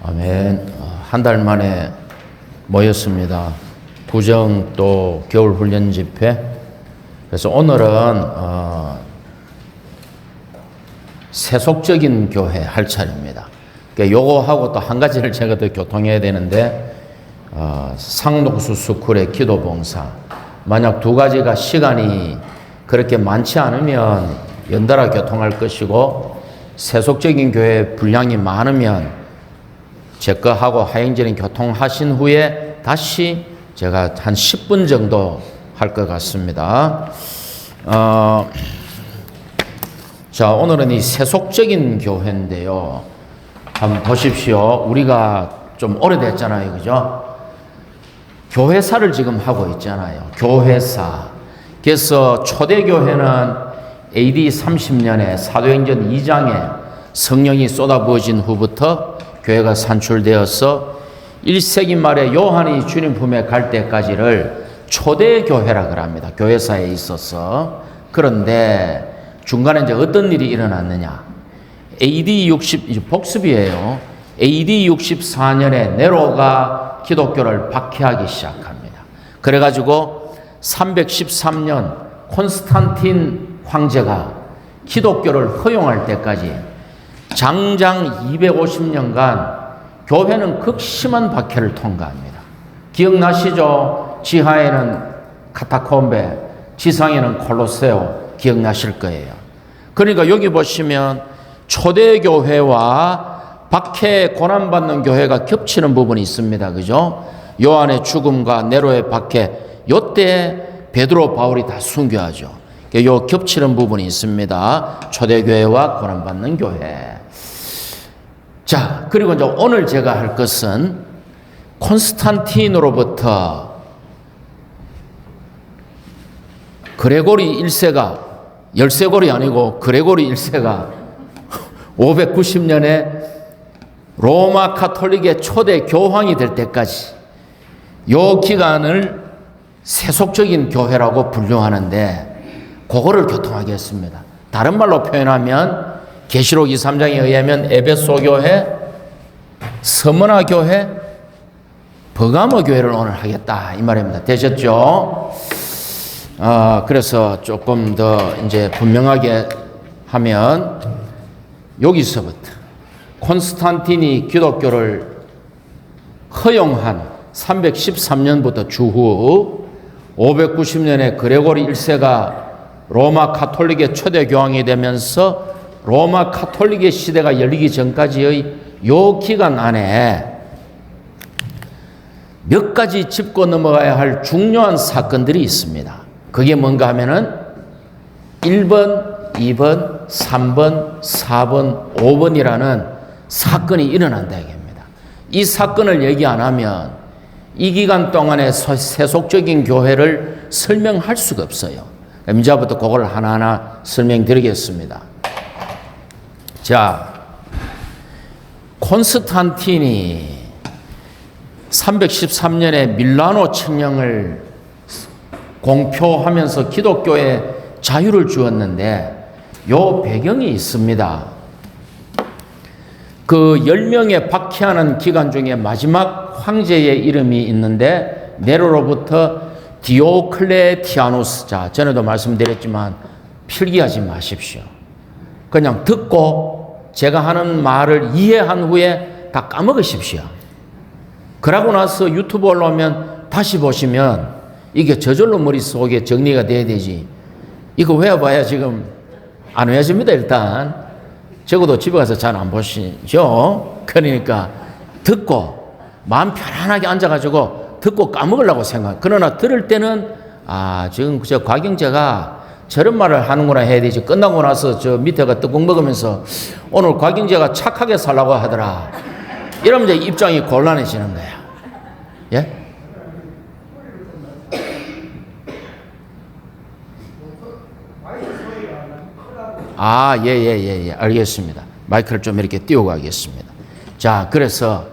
아멘. 한 달 만에 모였습니다. 구정 또 겨울 훈련 집회. 그래서 오늘은 세속적인 교회 할 차례입니다. 그러니까 요거하고 또 한 가지를 제가 더 교통해야 되는데 상록수 스쿨의 기도 봉사. 만약 두 가지가 시간이 그렇게 많지 않으면 연달아 교통할 것이고 세속적인 교회 분량이 많으면 제 거 하고 하행전인 교통하신 후에 다시 제가 한 10분 정도 할 것 같습니다. 자, 오늘은 이 세속적인 교회인데요. 한번 보십시오. 우리가 좀 오래됐잖아요. 그죠? 교회사를 지금 하고 있잖아요. 교회사. 그래서 초대교회는 AD 30년에 사도행전 2장에 성령이 쏟아부어진 후부터 교회가 산출되어서 1세기 말에 요한이 주님 품에 갈 때까지를 초대교회라 합니다. 교회사에 있어서. 그런데 중간에 이제 어떤 일이 일어났느냐. 복습이에요. AD 64년에 네로가 기독교를 박해하기 시작합니다. 그래가지고 313년 콘스탄틴 황제가 기독교를 허용할 때까지 장장 250년간 교회는 극심한 박해를 통과합니다. 기억나시죠? 지하에는 카타콤베, 지상에는 콜로세오 기억나실 거예요. 그러니까 여기 보시면 초대교회와 박해 고난받는 교회가 겹치는 부분이 있습니다. 그죠? 요한의 죽음과 네로의 박해, 요때 베드로 바울이 다 순교하죠. 요 겹치는 부분이 있습니다. 초대교회와 고난받는 교회. 자, 그리고 이제 오늘 제가 할 것은 콘스탄틴으로부터 그레고리 1세가 열세골이 아니고 그레고리 1세가 590년에 로마 카톨릭의 초대 교황이 될 때까지 요 기간을 세속적인 교회라고 분류하는데 그거를 교통하겠습니다. 다른 말로 표현하면 계시록 2~3장에 의하면 에베소 교회, 서머나 교회, 버가모 교회를 오늘 하겠다 이 말입니다. 되셨죠? 그래서 조금 더 이제 분명하게 하면 여기서부터 콘스탄틴이 기독교를 허용한 313년부터 주후 590년에 그레고리 1세가 로마 카톨릭의 초대 교황이 되면서 로마 카톨릭의 시대가 열리기 전까지의 요 기간 안에 몇 가지 짚고 넘어가야 할 중요한 사건들이 있습니다. 그게 뭔가 하면은 1번, 2번, 3번, 4번, 5번이라는 사건이 일어난다 이겁니다. 이 사건을 얘기 안 하면 이 기간 동안의 세속적인 교회를 설명할 수가 없어요. 이제부터 그걸 하나하나 설명드리겠습니다. 자, 콘스탄틴이 313년에 밀라노 칙령을 공표하면서 기독교에 자유를 주었는데 요 배경이 있습니다. 그 10명의 박해하는 기간 중에 마지막 황제의 이름이 있는데 네로로부터 디오클레티아누스. 자, 전에도 말씀드렸지만 필기하지 마십시오. 그냥 듣고 제가 하는 말을 이해한 후에 다 까먹으십시오. 그러고 나서 유튜브 올라오면 다시 보시면 이게 저절로 머릿속에 정리가 돼야 되지. 이거 외워봐야 지금 안 외워집니다. 일단 적어도 집에 가서 잘 안 보시죠. 그러니까 듣고 마음 편안하게 앉아가지고 듣고 까먹으려고 생각. 그러나 들을 때는 지금 저 곽영재가 저런 말을 하는구나 해야 되지. 끝나고 나서 저 밑에가 떡국 먹으면서 오늘 곽영재가 착하게 살라고 하더라. 이러면 이제 입장이 곤란해지는 거야. 예? 예. 알겠습니다. 마이크를 좀 이렇게 띄우고 가겠습니다. 자, 그래서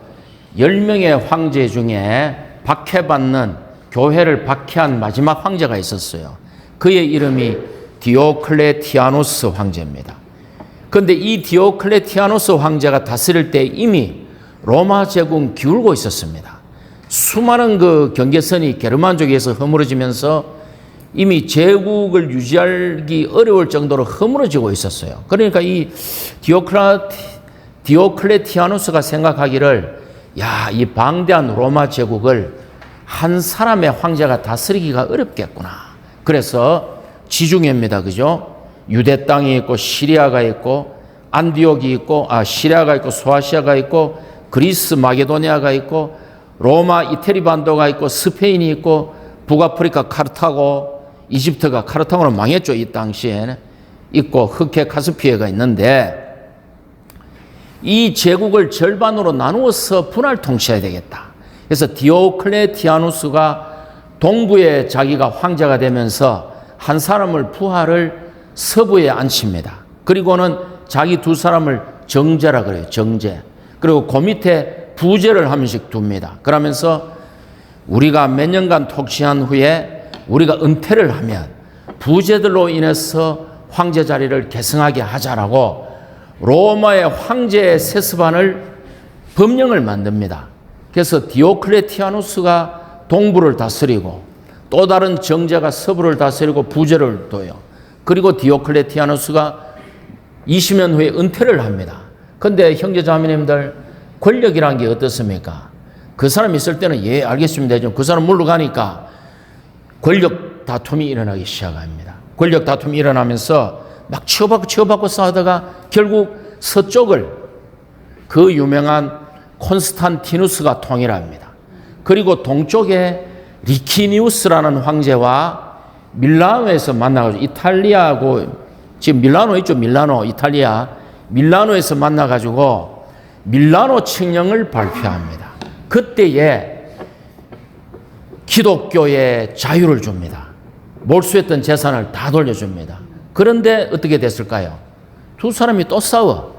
10명의 황제 중에 박해받는, 교회를 박해한 마지막 황제가 있었어요. 그의 이름이 디오클레티아누스 황제입니다. 그런데 이 디오클레티아누스 황제가 다스릴 때 이미 로마 제국은 기울고 있었습니다. 수많은 그 경계선이 게르만족에서 허물어지면서 이미 제국을 유지하기 어려울 정도로 허물어지고 있었어요. 그러니까 이 디오클레티아누스가 생각하기를 야, 이 방대한 로마 제국을 한 사람의 황제가 다스리기가 어렵겠구나. 그래서 지중해입니다. 그죠? 유대 땅이 있고 시리아가 있고 안디옥이 있고 시리아가 있고 소아시아가 있고 그리스 마게도니아가 있고 로마 이태리 반도가 있고 스페인이 있고 북아프리카 카르타고 이집트가 카르타고는 망했죠. 이 당시에는 있고 흑해 카스피해가 있는데 이 제국을 절반으로 나누어서 분할 통치해야 되겠다. 그래서 디오클레티아누스가 동부에 자기가 황제가 되면서 한 사람을 부하를 서부에 앉힙니다. 그리고는 자기 두 사람을 정제라 그래요. 정제. 그리고 그 밑에 부제를 한 명씩 둡니다. 그러면서 우리가 몇 년간 통치한 후에 우리가 은퇴를 하면 부제들로 인해서 황제 자리를 계승하게 하자라고 로마의 황제의 세습안을 법령을 만듭니다. 그래서 디오클레티아누스가 동부를 다스리고 또 다른 정제가 서부를 다스리고 부제를 둬요. 그리고 디오클레티아누스가 20년 후에 은퇴를 합니다. 근데 형제자매님들 권력이란 게 어떻습니까? 그 사람 있을 때는 예 알겠습니다. 좀 그 사람 물러가니까 권력 다툼이 일어나기 시작합니다. 권력 다툼이 일어나면서 막 치고받고 싸우다가 결국 서쪽을 그 유명한 콘스탄티누스가 통일합니다. 그리고 동쪽에 리키니우스라는 황제와 밀라노에서 만나가지고 이탈리아하고 지금 밀라노 있죠. 밀라노 이탈리아 밀라노에서 만나가지고 밀라노 칙령을 발표합니다. 그때에 기독교에 자유를 줍니다. 몰수했던 재산을 다 돌려줍니다. 그런데 어떻게 됐을까요? 두 사람이 또 싸워.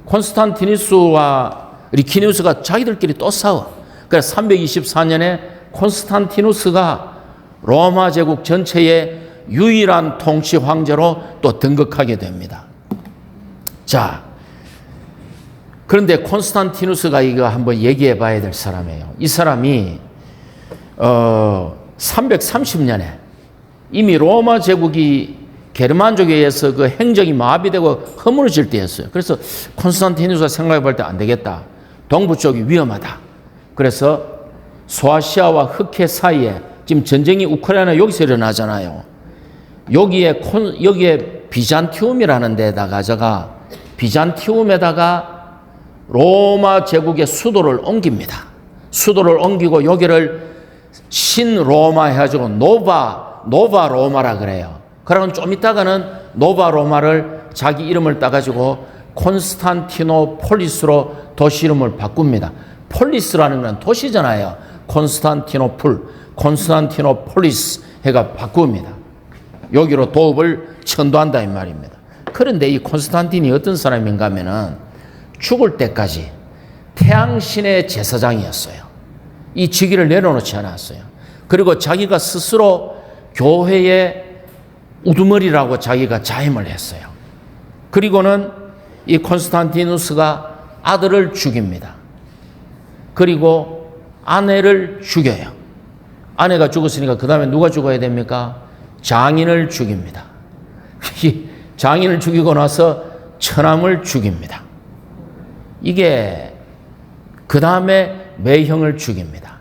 콘스탄티누스와 리키니우스가 자기들끼리 또 싸워. 그래서 324년에 콘스탄티누스가 로마 제국 전체의 유일한 통치 황제로 또 등극하게 됩니다. 자, 그런데 콘스탄티누스가 이거 한번 얘기해 봐야 될 사람이에요. 이 사람이 330년에 이미 로마 제국이 게르만족에 의해서 그 행정이 마비되고 허물어질 때였어요. 그래서 콘스탄티누스가 생각해 볼 때 안 되겠다. 동부 쪽이 위험하다. 그래서 소아시아와 흑해 사이에 지금 전쟁이 우크라이나 여기서 일어나잖아요. 여기에 비잔티움이라는 데다가 비잔티움에다가 로마 제국의 수도를 옮깁니다. 수도를 옮기고 여기를 신로마 해가지고 노바 로마라 그래요. 그러면 좀 있다가는 노바 로마를 자기 이름을 따가지고 콘스탄티노폴리스로 도시 이름을 바꿉니다. 폴리스라는 건 도시잖아요. 콘스탄티노폴리스 해가 바꿉니다. 여기로 도읍을 천도한다 이 말입니다. 그런데 이 콘스탄틴이 어떤 사람인가 하면은 죽을 때까지 태양신의 제사장이었어요. 이 직위를 내려놓지 않았어요. 그리고 자기가 스스로 교회의 우두머리라고 자기가 자임을 했어요. 그리고는 이 콘스탄티누스가 아들을 죽입니다. 그리고 아내를 죽여요. 아내가 죽었으니까 그 다음에 누가 죽어야 됩니까? 장인을 죽입니다. 장인을 죽이고 나서 처남을 죽입니다. 이게 그 다음에 매형을 죽입니다.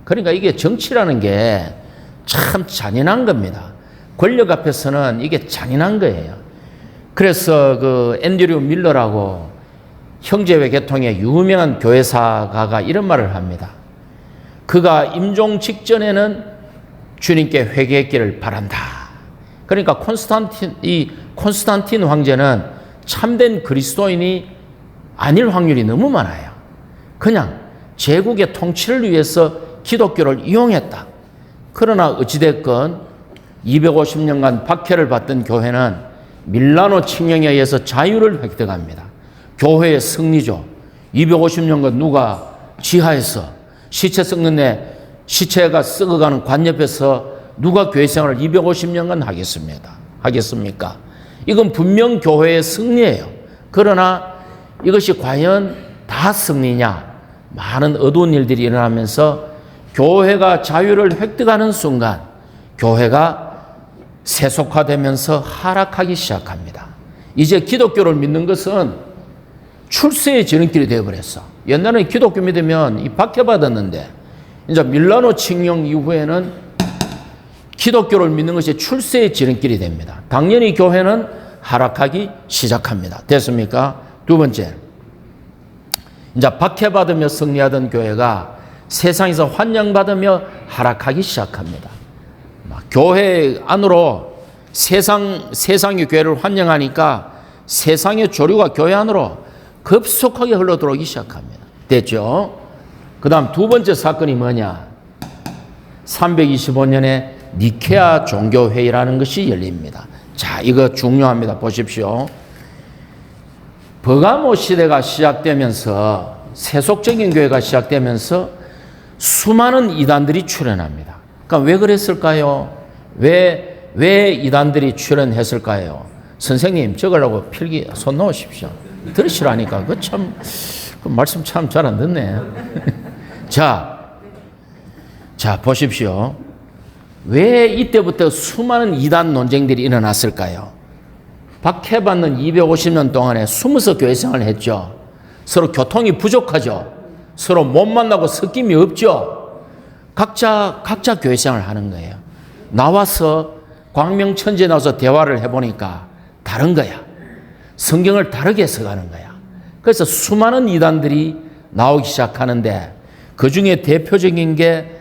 그러니까 이게 정치라는 게 참 잔인한 겁니다. 권력 앞에서는 이게 잔인한 거예요. 그래서 그 앤드류 밀러라고 형제회 계통의 유명한 교회사가가 이런 말을 합니다. 그가 임종 직전에는 주님께 회개했기를 바란다. 그러니까 콘스탄틴 황제는 참된 그리스도인이 아닐 확률이 너무 많아요. 그냥 제국의 통치를 위해서 기독교를 이용했다. 그러나 어찌됐건 250년간 박해를 받던 교회는 밀라노 칙령에 의해서 자유를 획득합니다. 교회의 승리죠. 250년간 누가 지하에서 시체 썩는 데 시체가 썩어가는 관 옆에서 누가 교회 생활을 250년간 하겠습니까? 이건 분명 교회의 승리예요. 그러나 이것이 과연 다 승리냐? 많은 어두운 일들이 일어나면서 교회가 자유를 획득하는 순간 교회가 세속화되면서 하락하기 시작합니다. 이제 기독교를 믿는 것은 출세의 지름길이 되어버렸어. 옛날에는 기독교 믿으면 이 박해받았는데 이제 밀라노 칙령 이후에는 기독교를 믿는 것이 출세의 지름길이 됩니다. 당연히 교회는 하락하기 시작합니다. 됐습니까? 두 번째, 이제 박해받으며 승리하던 교회가 세상에서 환영받으며 하락하기 시작합니다. 교회 안으로 세상의 교회를 환영하니까 세상의 조류가 교회 안으로 급속하게 흘러 들어오기 시작합니다. 됐죠? 그 다음 두 번째 사건이 뭐냐? 325년에 니케아 종교회의라는 것이 열립니다. 자, 이거 중요합니다. 보십시오. 버가모 시대가 시작되면서 세속적인 교회가 시작되면서 수많은 이단들이 출현합니다. 그러니까 왜 그랬을까요? 왜 이단들이 출현했을까요? 선생님 적으려고 필기 손 놓으십시오. 들으시라니까. 그 말씀 참 잘 안 듣네. 자, 보십시오. 왜 이때부터 수많은 이단 논쟁들이 일어났을까요? 박해받는 250년 동안에 숨어서 교회 생활을 했죠. 서로 교통이 부족하죠. 서로 못 만나고 섞임이 없죠. 각자 교회 생활을 하는 거예요. 나와서 광명천지에 나와서 대화를 해보니까 다른 거야. 성경을 다르게 해석하는 거야. 그래서 수많은 이단들이 나오기 시작하는데 그 중에 대표적인 게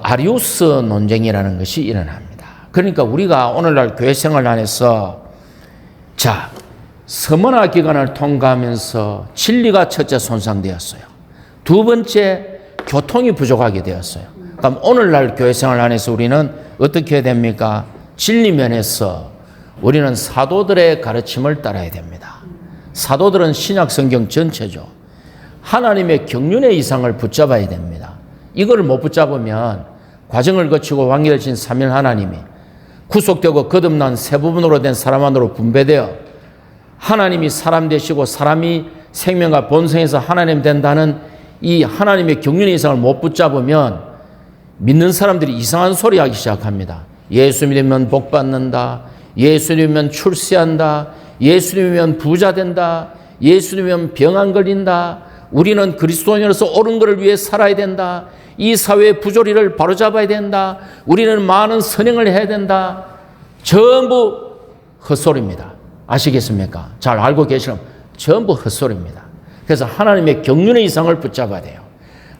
아리우스 논쟁이라는 것이 일어납니다. 그러니까 우리가 오늘날 교회 생활 안에서 서문화 기간을 통과하면서 진리가 첫째 손상되었어요. 두 번째 교통이 부족하게 되었어요. 그럼 오늘날 교회 생활 안에서 우리는 어떻게 해야 됩니까? 진리 면에서 우리는 사도들의 가르침을 따라야 됩니다. 사도들은 신약 성경 전체죠. 하나님의 경륜의 이상을 붙잡아야 됩니다. 이걸 못 붙잡으면 과정을 거치고 왕이되신 삼위일 하나님이 구속되고 거듭난 세 부분으로 된 사람 안으로 분배되어 하나님이 사람 되시고 사람이 생명과 본성에서 하나님 된다는 이 하나님의 경륜의 이상을 못 붙잡으면 믿는 사람들이 이상한 소리 하기 시작합니다. 예수 믿으면 복 받는다. 예수 믿으면 출세한다. 예수 믿으면 부자 된다. 예수 믿으면 병 안 걸린다. 우리는 그리스도인으로서 옳은 것을 위해 살아야 된다. 이 사회의 부조리를 바로잡아야 된다. 우리는 많은 선행을 해야 된다. 전부 헛소리입니다. 아시겠습니까? 잘 알고 계시면 전부 헛소리입니다. 그래서 하나님의 경륜의 이상을 붙잡아야 돼요.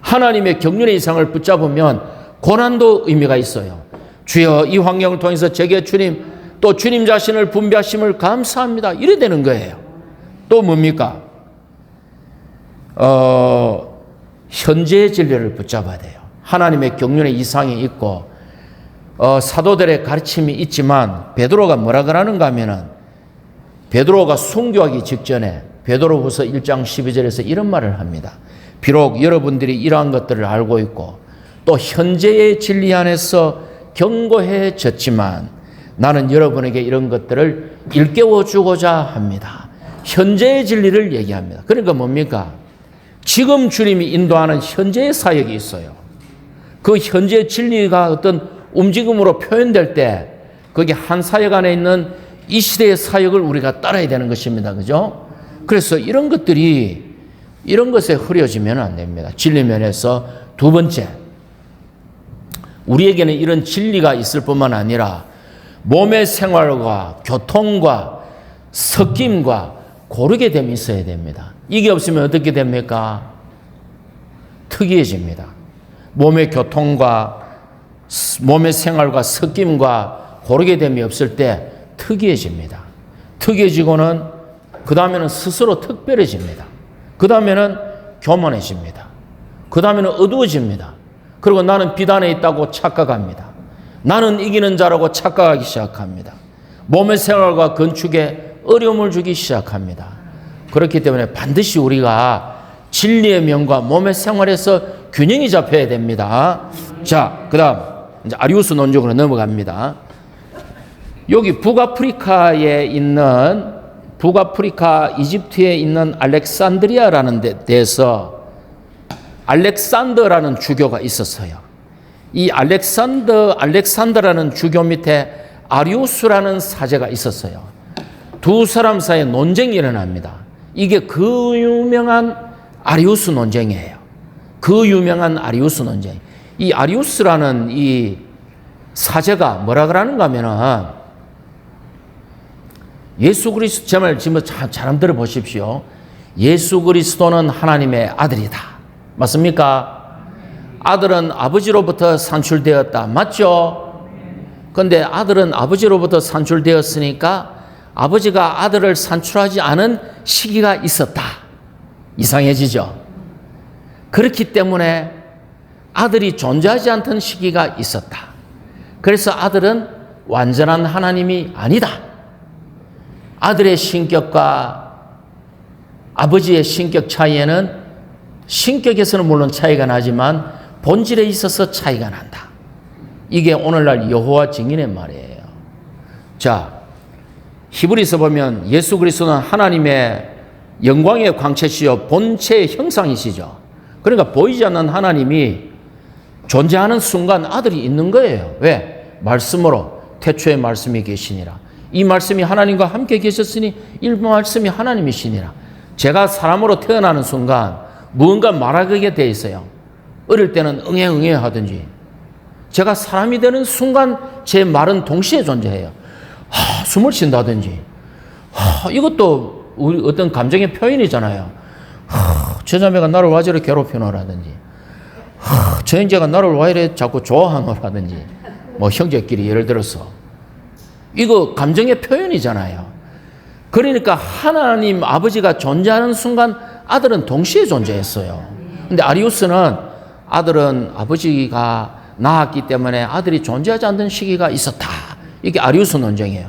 하나님의 경륜의 이상을 붙잡으면 고난도 의미가 있어요. 주여 이 환경을 통해서 제게 주님 또 주님 자신을 분배하심을 감사합니다. 이래 되는 거예요. 또 뭡니까? 현재의 진리를 붙잡아야 돼요. 하나님의 경륜의 이상이 있고 사도들의 가르침이 있지만 베드로가 뭐라 그러는가 하면은 베드로가 순교하기 직전에 베드로후서 1장 12절에서 이런 말을 합니다. 비록 여러분들이 이러한 것들을 알고 있고 또 현재의 진리 안에서 견고해졌지만 나는 여러분에게 이런 것들을 일깨워 주고자 합니다. 현재의 진리를 얘기합니다. 그러니까 뭡니까? 지금 주님이 인도하는 현재의 사역이 있어요. 그 현재의 진리가 어떤 움직임으로 표현될 때 거기 한 사역 안에 있는 이 시대의 사역을 우리가 따라야 되는 것입니다. 그죠? 그래서 이런 것에 흐려지면 안 됩니다. 진리 면에서 두 번째, 우리에게는 이런 진리가 있을 뿐만 아니라 몸의 생활과 교통과 섞임과 고르게 됨이 있어야 됩니다. 이게 없으면 어떻게 됩니까? 특이해집니다. 몸의 교통과 몸의 생활과 섞임과 고르게 됨이 없을 때 특이해집니다. 특이해지고는 그 다음에는 스스로 특별해집니다. 그 다음에는 교만해집니다. 그 다음에는 어두워집니다. 그리고 나는 비단에 있다고 착각합니다. 나는 이기는 자라고 착각하기 시작합니다. 몸의 생활과 건축에 어려움을 주기 시작합니다. 그렇기 때문에 반드시 우리가 진리의 면과 몸의 생활에서 균형이 잡혀야 됩니다. 자, 그 다음 이제 아리우스 논쟁으로 넘어갑니다. 여기 북아프리카에 있는 북아프리카 이집트에 있는 알렉산드리아라는 데에서 알렉산더라는 주교가 있었어요. 이 알렉산더라는 주교 밑에 아리우스라는 사제가 있었어요. 두 사람 사이에 논쟁이 일어납니다. 이게 그 유명한 아리우스 논쟁이에요. 그 유명한 아리우스 논쟁. 이 아리우스라는 이 사제가 뭐라 그러는가 하면은 예수 그리스도, 제 말 지금 잘 들어보십시오. 예수 그리스도는 하나님의 아들이다. 맞습니까? 아들은 아버지로부터 산출되었다. 맞죠? 그런데 아들은 아버지로부터 산출되었으니까 아버지가 아들을 산출하지 않은 시기가 있었다. 이상해지죠? 그렇기 때문에 아들이 존재하지 않던 시기가 있었다. 그래서 아들은 완전한 하나님이 아니다. 아들의 신격과 아버지의 신격 차이에는 신격에서는 물론 차이가 나지만 본질에 있어서 차이가 난다. 이게 오늘날 여호와 증인의 말이에요. 자, 히브리서 보면 예수 그리스도는 하나님의 영광의 광채시요 본체의 형상이시죠. 그러니까 보이지 않는 하나님이 존재하는 순간 아들이 있는 거예요. 왜? 말씀으로 태초에 말씀이 계시니라. 이 말씀이 하나님과 함께 계셨으니 이 말씀이 하나님이시니라. 제가 사람으로 태어나는 순간 무언가 말하게 돼 있어요. 어릴 때는 응애 하든지 제가 사람이 되는 순간 제 말은 동시에 존재해요. 숨을 쉰다든지 이것도 우리 어떤 감정의 표현이잖아요. 저 자매가 나를 와 저래 괴롭히노라든지 저 형제가 나를 와 이래 자꾸 좋아하노라든지 뭐 형제끼리 예를 들어서 이거 감정의 표현이잖아요. 그러니까 하나님 아버지가 존재하는 순간 아들은 동시에 존재했어요. 근데 아리우스는 아들은 아버지가 낳았기 때문에 아들이 존재하지 않던 시기가 있었다. 이게 아리우스 논쟁이에요.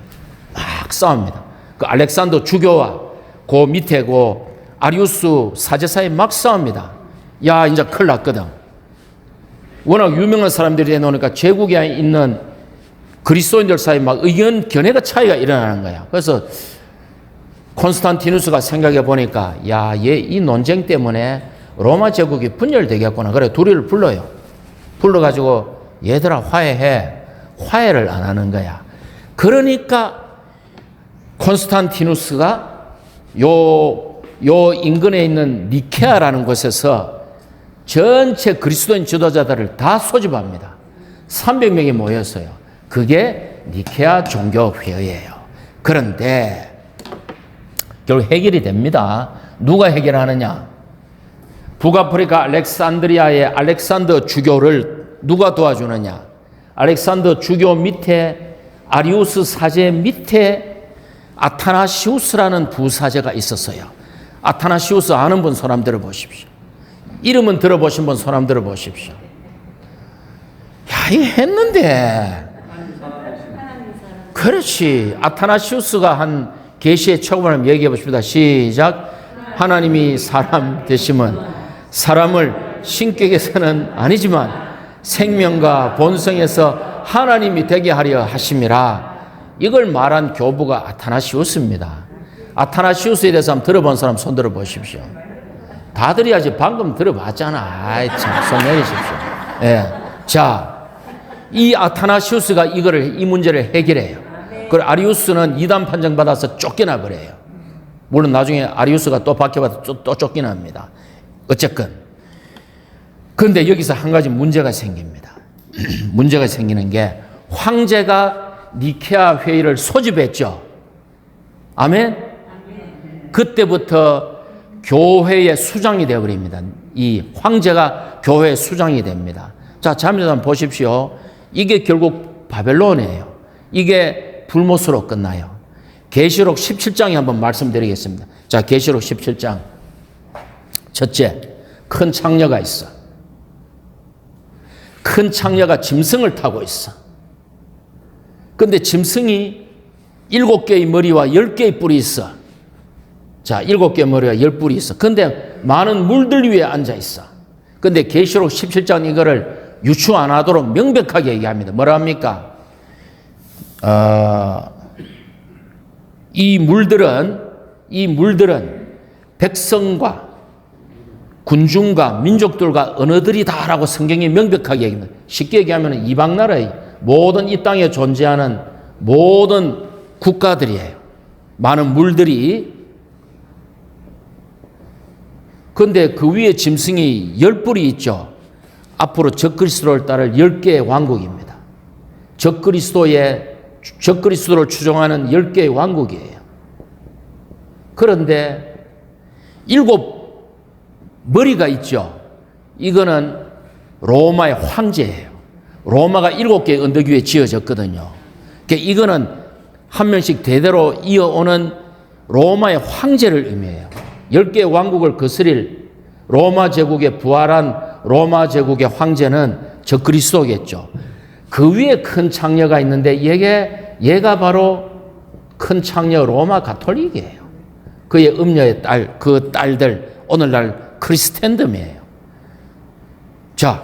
막 싸웁니다. 그 알렉산더 주교와 그 밑에 그 아리우스 사제 사이 막 싸웁니다. 야, 이제 큰일 났거든. 워낙 유명한 사람들이 해놓으니까 제국에 있는 그리스도인들 사이 막 의견 견해가 차이가 일어나는 거야. 그래서 콘스탄티누스가 생각해 보니까 야, 얘 이 논쟁 때문에 로마 제국이 분열되겠구나. 그래 둘이를 불러요. 불러가지고 얘들아 화해해. 화해를 안 하는 거야. 그러니까 콘스탄티누스가 요 인근에 있는 니케아라는 곳에서 전체 그리스도인 지도자들을 다 소집합니다. 300명이 모였어요. 그게 니케아 종교회의예요. 그런데 결국 해결이 됩니다. 누가 해결하느냐? 북아프리카 알렉산드리아의 알렉산더 주교를 누가 도와주느냐? 알렉산더 주교 밑에 아리우스 사제 밑에 아타나시우스라는 부사제가 있었어요. 아타나시우스 아는 분 손 한번 들어보십시오. 이름은 들어보신 분 손 한번 들어보십시오. 야, 이거 했는데. 그렇지. 아타나시우스가 한 계시의 초반을 한번 얘기해 보십니다. 시작. 하나님이 사람 되시면 사람을 신격에서는 아니지만 생명과 본성에서 하나님이 되게 하려 하심이라. 이걸 말한 교부가 아타나시우스입니다. 아타나시우스에 대해서 한번 들어본 사람 손 들어보십시오. 다들이 아직 방금 들어봤잖아. 아이 참, 손 내리십시오. 예. 자, 이 아타나시우스가 이 문제를 해결해요. 그 아리우스는 이단 판정받아서 쫓겨나 버려요. 물론 나중에 아리우스가 또 박해받아 또 쫓겨납니다. 어쨌건. 그런데 여기서 한 가지 문제가 생깁니다. 문제가 생기는 게 황제가 니케아 회의를 소집했죠. 아멘? 그때부터 교회의 수장이 되어버립니다. 이 황제가 교회의 수장이 됩니다. 자, 자매들 한번 보십시오. 이게 결국 바벨론이에요. 이게 불못으로 끝나요. 계시록 17장에 한번 말씀드리겠습니다. 자, 계시록 17장. 첫째, 큰 창녀가 있어. 큰 창녀가 짐승을 타고 있어. 근데 짐승이 7개의 머리와 10개의 뿔이 있어. 자, 7개의 머리와 10뿔이 있어. 근데 많은 물들 위에 앉아 있어. 근데 계시록 17장 이거를 유추 안 하도록 명백하게 얘기합니다. 뭐라 합니까? 이 물들은 이 물들은 백성과 군중과 민족들과 언어들이다라고 성경이 명백하게 얘기합니다. 쉽게 얘기하면 이방 나라의 모든 이 땅에 존재하는 모든 국가들이에요. 많은 물들이. 그런데 그 위에 짐승이 10뿔이 있죠. 앞으로 적그리스도를 따를 10개의 왕국입니다. 적그리스도를 추종하는 10개의 왕국이에요. 그런데 7 머리가 있죠. 이거는 로마의 황제예요. 로마가 7개의 언덕 위에 지어졌거든요. 그러니까 이거는 한 명씩 대대로 이어오는 로마의 황제를 의미해요. 10개의 왕국을 거스릴 로마 제국의 부활한 로마 제국의 황제는 적그리스도겠죠. 그 위에 큰 창녀가 있는데 얘가 바로 큰 창녀 로마 가톨릭이에요. 그의 음녀의 딸, 그 딸들 오늘날 크리스텐덤이에요. 자,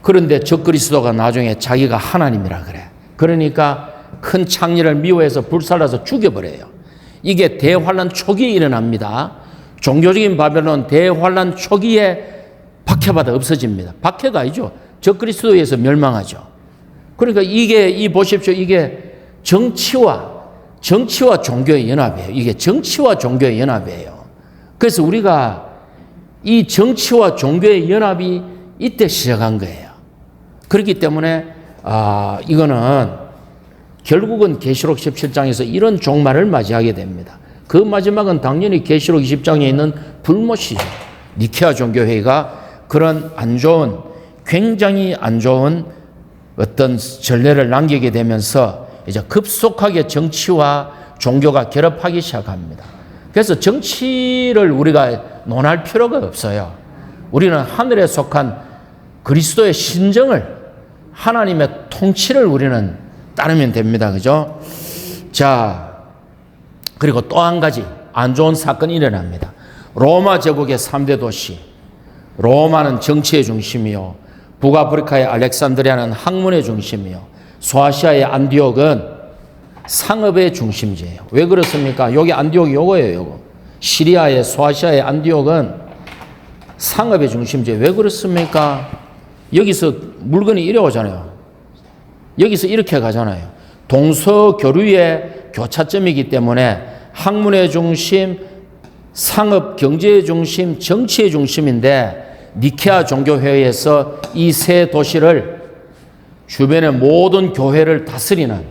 그런데 적그리스도가 나중에 자기가 하나님이라 그래. 그러니까 큰 창녀를 미워해서 불살라서 죽여버려요. 이게 대환란 초기에 일어납니다. 종교적인 바벨론 대환란 초기에 박해받아 없어집니다. 박해가 아니죠. 적그리스도에 의해서 멸망하죠. 그러니까 이 보십시오. 이게 정치와 종교의 연합이에요. 이게 정치와 종교의 연합이에요. 그래서 우리가 이 정치와 종교의 연합이 이때 시작한 거예요. 그렇기 때문에 이거는 결국은 계시록 17장에서 이런 종말을 맞이하게 됩니다. 그 마지막은 당연히 계시록 20장에 있는 불못이죠. 니케아 종교회의가 그런 굉장히 안 좋은 어떤 전례를 남기게 되면서 이제 급속하게 정치와 종교가 결합하기 시작합니다. 그래서 정치를 우리가 논할 필요가 없어요. 우리는 하늘에 속한 그리스도의 신정을, 하나님의 통치를 우리는 따르면 됩니다. 그죠? 자, 그리고 또 한 가지 안 좋은 사건이 일어납니다. 로마 제국의 3대 도시. 로마는 정치의 중심이요. 북아프리카의 알렉산드리아는 학문의 중심이요. 소아시아의 안디옥은 상업의 중심지예요. 왜 그렇습니까? 여기 안디옥이 요거예요. 요거. 시리아의 소아시아의 안디옥은 상업의 중심지예요. 왜 그렇습니까? 여기서 물건이 이래 오잖아요. 여기서 이렇게 가잖아요. 동서교류의 교차점이기 때문에 학문의 중심, 상업 경제의 중심, 정치의 중심인데 니케아 종교회의에서 이 세 도시를 주변의 모든 교회를 다스리는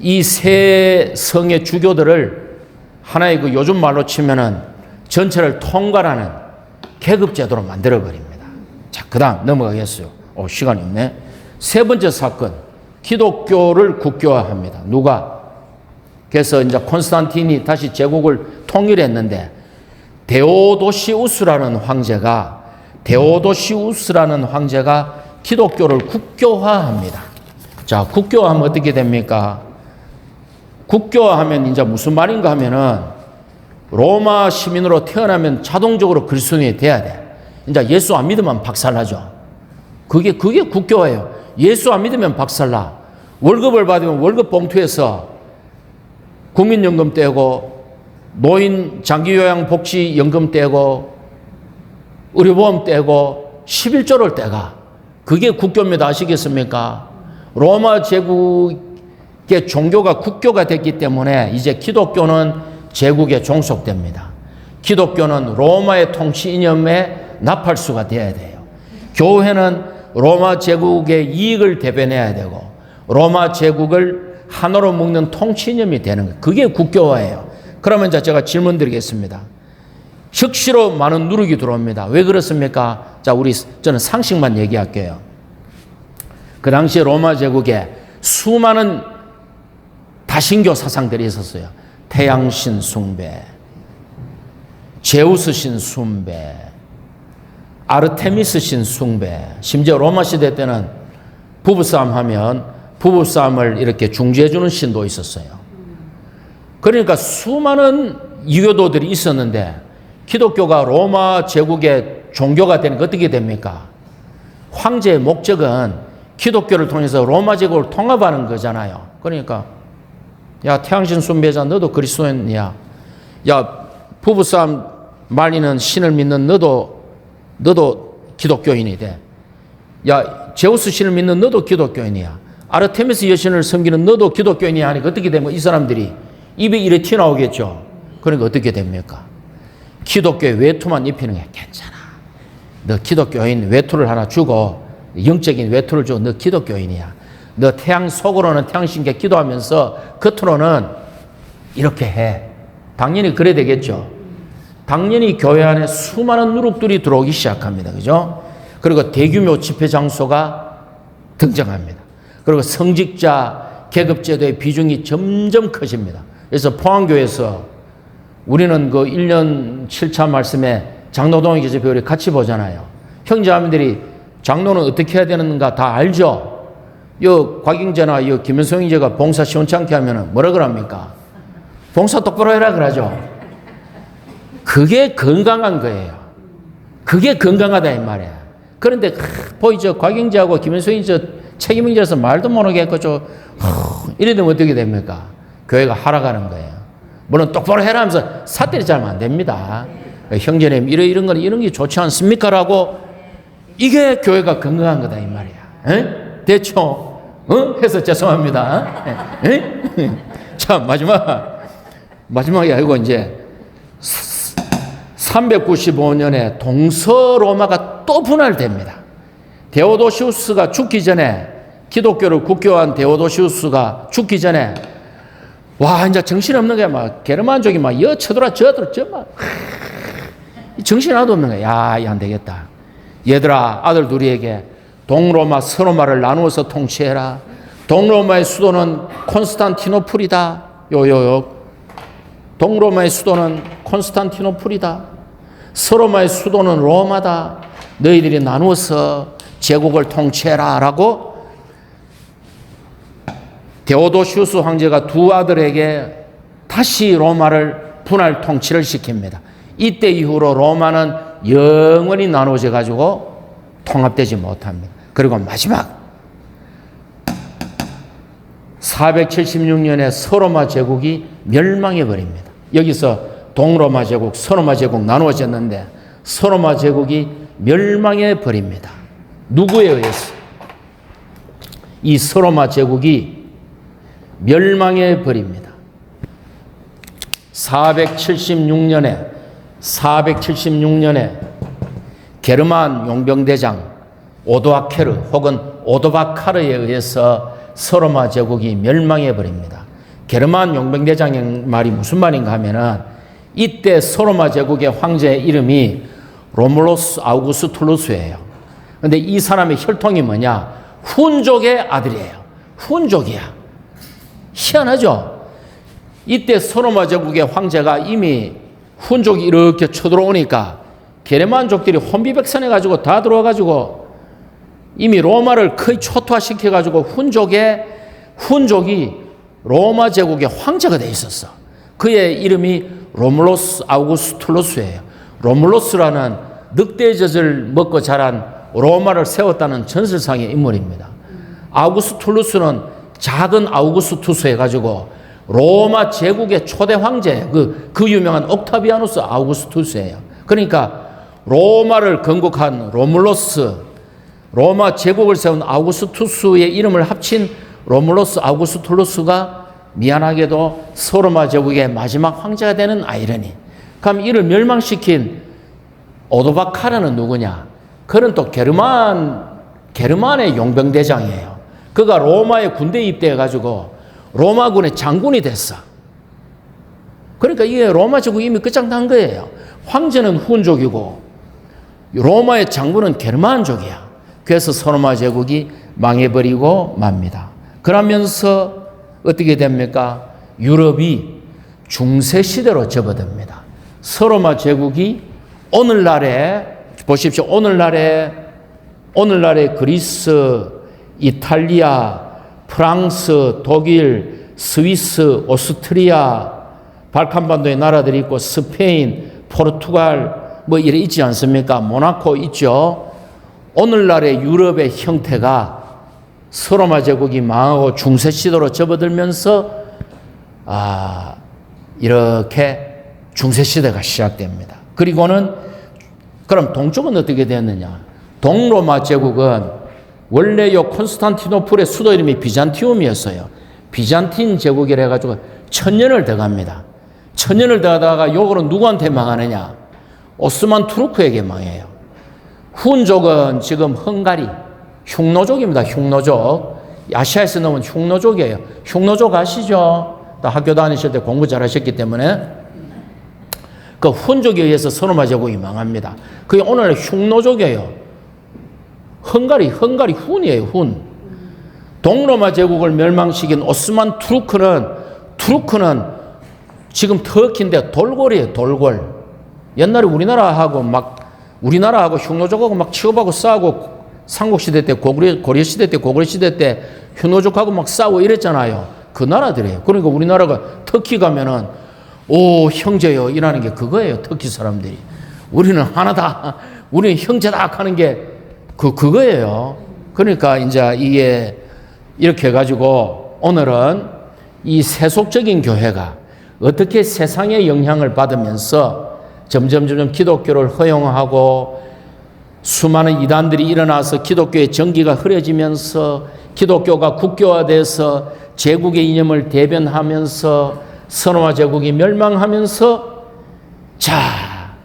이 세 성의 주교들을 하나의 그 요즘 말로 치면은 전체를 통괄하는 계급제도로 만들어버립니다. 자, 그 다음 넘어가겠어요. 시간이 없네. 세 번째 사건, 기독교를 국교화합니다. 누가? 그래서 이제 콘스탄틴이 다시 제국을 통일했는데 데오도시우스라는 황제가 기독교를 국교화합니다. 자, 국교화하면 어떻게 됩니까? 국교화하면 이제 무슨 말인가 하면은 로마 시민으로 태어나면 자동적으로 그리스도인이 돼야 돼. 이제 예수 안 믿으면 박살나죠. 그게 국교화예요. 예수 안 믿으면 박살나. 월급을 받으면 월급 봉투에서 국민연금 떼고 노인 장기요양복지연금 떼고 의료보험 떼고 11조를 떼가. 그게 국교입니다. 아시겠습니까? 로마 제국의 종교가 국교가 됐기 때문에 이제 기독교는 제국에 종속됩니다. 기독교는 로마의 통치 이념에 나팔수가 되어야 돼요. 교회는 로마 제국의 이익을 대변해야 되고 로마 제국을 하나로 묶는 통치 이념이 되는 거예요. 그게 국교화예요. 그러면 이제 제가 질문 드리겠습니다. 즉시로 많은 누룩이 들어옵니다. 왜 그렇습니까? 자, 저는 상식만 얘기할게요. 그 당시에 로마 제국에 수많은 다신교 사상들이 있었어요. 태양신 숭배, 제우스 신 숭배, 아르테미스 신 숭배, 심지어 로마 시대 때는 부부싸움 하면 부부싸움을 이렇게 중재해주는 신도 있었어요. 그러니까 수많은 이교도들이 있었는데 기독교가 로마 제국의 종교가 되니까 어떻게 됩니까? 황제의 목적은 기독교를 통해서 로마 제국을 통합하는 거잖아요. 그러니까 야, 태양신 숭배자 너도 그리스도인이야. 야, 부부싸움 말리는 신을 믿는 너도 기독교인이 돼. 야, 제우스 신을 믿는 너도 기독교인이야. 아르테미스 여신을 섬기는 너도 기독교인이야 하니까 어떻게 되면 이 사람들이 입에 이래 튀어나오겠죠. 그러니까 어떻게 됩니까? 기독교의 외투만 입히는 게 괜찮아. 너 기독교인 외투를 하나 주고, 영적인 외투를 주고 너 기독교인이야. 너 태양 속으로는 태양신께 기도하면서 겉으로는 이렇게 해. 당연히 그래 되겠죠. 당연히 교회 안에 수많은 누룩들이 들어오기 시작합니다. 그죠? 그리고 대규모 집회 장소가 등장합니다. 그리고 성직자 계급제도의 비중이 점점 커집니다. 그래서 포항교회에서 우리는 그 1년 7차 말씀에 장로동의 기집회 우리 같이 보잖아요. 형제자매들이 장로는 어떻게 해야 되는가 다 알죠? 요 곽영재나 요 김현성 형제가 봉사 시원찮게 하면은 뭐라 그럽니까? 봉사 똑바로 해라 그러죠. 그게 건강한 거예요. 그게 건강하다 이 말이야. 그런데 보이죠? 곽영재하고 김현성이 저 책임자라서 말도 못하겠고 이래 되면 어떻게 됩니까? 교회가 하락하는 거예요. 물론 똑바로 해라 하면서 사태리 잘하면 안 됩니다. 형제님 이런 건 이런 게 좋지 않습니까? 라고 이게 교회가 건강한 거다 이 말이야. 에? 대충 해서 죄송합니다. 자, 마지막이 아니고 이제 395년에 동서로마가 또 분할됩니다. 데오도시우스가 죽기 전에, 기독교를 국교한 데오도시우스가 죽기 전에, 와, 이제 정신없는 거야. 막 게르만족이 막 쳐들어 정신 하나도 없는 거야. 야, 안 되겠다. 얘들아, 아들 둘이에게 동로마, 서로마를 나누어서 통치해라. 동로마의 수도는 콘스탄티노플이다. 동로마의 수도는 콘스탄티노플이다. 서로마의 수도는 로마다. 너희들이 나누어서 제국을 통치해라. 라고 데오도시우스 황제가 두 아들에게 다시 로마를 분할 통치를 시킵니다. 이때 이후로 로마는 영원히 나누어져 가지고 통합되지 못합니다. 그리고 마지막 476년에 서로마 제국이 멸망해 버립니다. 여기서 동로마 제국, 서로마 제국 나누어졌는데 서로마 제국이 멸망해 버립니다. 누구에 의해서? 이 서로마 제국이 멸망해 버립니다. 476년에 게르만 용병대장 오도아케르 혹은 오도바카르에 의해서 서로마 제국이 멸망해 버립니다. 게르만 용병대장의 말이 무슨 말인가 하면은 이때 서로마 제국의 황제의 이름이 로물루스 아우구스투루스예요. 그런데 이 사람의 혈통이 뭐냐? 훈족의 아들이에요. 훈족이야. 희한하죠? 이때 서로마 제국의 황제가 이미 훈족이 이렇게 쳐들어오니까 게르만족들이 혼비백산해가지고 다 들어와가지고 이미 로마를 거의 초토화시켜가지고 훈족이 로마 제국의 황제가 돼 있었어. 그의 이름이 로물루스 아우구스투루스예요. 로물루스라는 늑대젖을 먹고 자란 로마를 세웠다는 전설상의 인물입니다. 아우구스투루스는 작은 아우구스투스 해가지고 로마 제국의 초대 황제, 그 유명한 옥타비아누스 아우구스투스예요. 그러니까 로마를 건국한 로물루스, 로마 제국을 세운 아우구스투스의 이름을 합친 로물루스 아우구스투루스가 미안하게도 서로마 제국의 마지막 황제가 되는 아이러니. 그럼 이를 멸망시킨 오도바카르는 누구냐? 그는 또 게르만의 용병대장이에요. 그가 로마에 군대에 입대해가지고 로마군의 장군이 됐어. 그러니까 이게 로마 제국이 이미 끝장난 거예요. 황제는 훈족이고 로마의 장군은 게르만족이야. 그래서 서로마 제국이 망해버리고 맙니다. 그러면서 어떻게 됩니까? 유럽이 중세시대로 접어듭니다. 서로마 제국이 오늘날에 보십시오. 오늘날에 그리스, 이탈리아, 프랑스, 독일, 스위스, 오스트리아, 발칸반도의 나라들이 있고 스페인, 포르투갈 뭐 이래 있지 않습니까? 모나코 있죠. 오늘날의 유럽의 형태가 서로마 제국이 망하고 중세시대로 접어들면서 이렇게 중세시대가 시작됩니다. 그리고는 그럼 동쪽은 어떻게 되었느냐? 동로마 제국은 원래 요 콘스탄티노플의 수도 이름이 비잔티움이었어요. 비잔틴 제국이라 해가지고 1000년을 더 갑니다. 1000년을 더 가다가 요거는 누구한테 망하느냐? 오스만 투르크에게 망해요. 훈족은 지금 헝가리, 흉노족입니다. 흉노족. 아시아에서 나온 흉노족이에요. 흉노족 아시죠? 다 학교 다니실 때 공부 잘하셨기 때문에 그 훈족에 의해서 서로마 제국이 망합니다. 그게 오늘 흉노족이에요. 헝가리 훈이에요. 훈. 동로마 제국을 멸망시킨 오스만 투르크는 지금 터키인데 돌골이에요. 돌골. 옛날에 우리나라하고 흉노족하고 막 취업하고 싸우고 삼국시대 때 고려시대 때 흉노족하고 막 싸우고 이랬잖아요. 그 나라들이에요. 그러니까 우리나라가 터키 가면은 오 형제요 이라는 게 그거예요. 터키 사람들이. 우리는 하나다. 우리는 형제다 하는 게 그거예요. 그러니까 이제 이게 이렇게 해가지고 오늘은 이 세속적인 교회가 어떻게 세상의 영향을 받으면서 점점 기독교를 허용하고 수많은 이단들이 일어나서 기독교의 정기가 흐려지면서 기독교가 국교화돼서 제국의 이념을 대변하면서 서로마 제국이 멸망하면서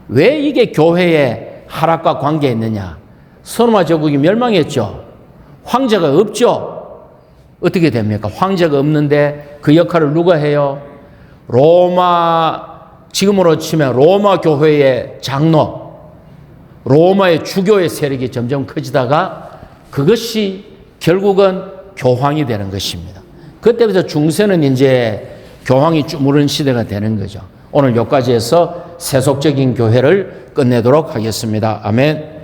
왜 이게 교회의 하락과 관계있느냐? 서로마 제국이 멸망했죠. 황제가 없죠. 어떻게 됩니까? 황제가 없는데 그 역할을 누가 해요? 지금으로 치면 로마 교회의 장로, 로마의 주교의 세력이 점점 커지다가 그것이 결국은 교황이 되는 것입니다. 그때부터 중세는 이제 교황이 주무른 시대가 되는 거죠. 오늘 여기까지 해서 세속적인 교회를 끝내도록 하겠습니다. 아멘.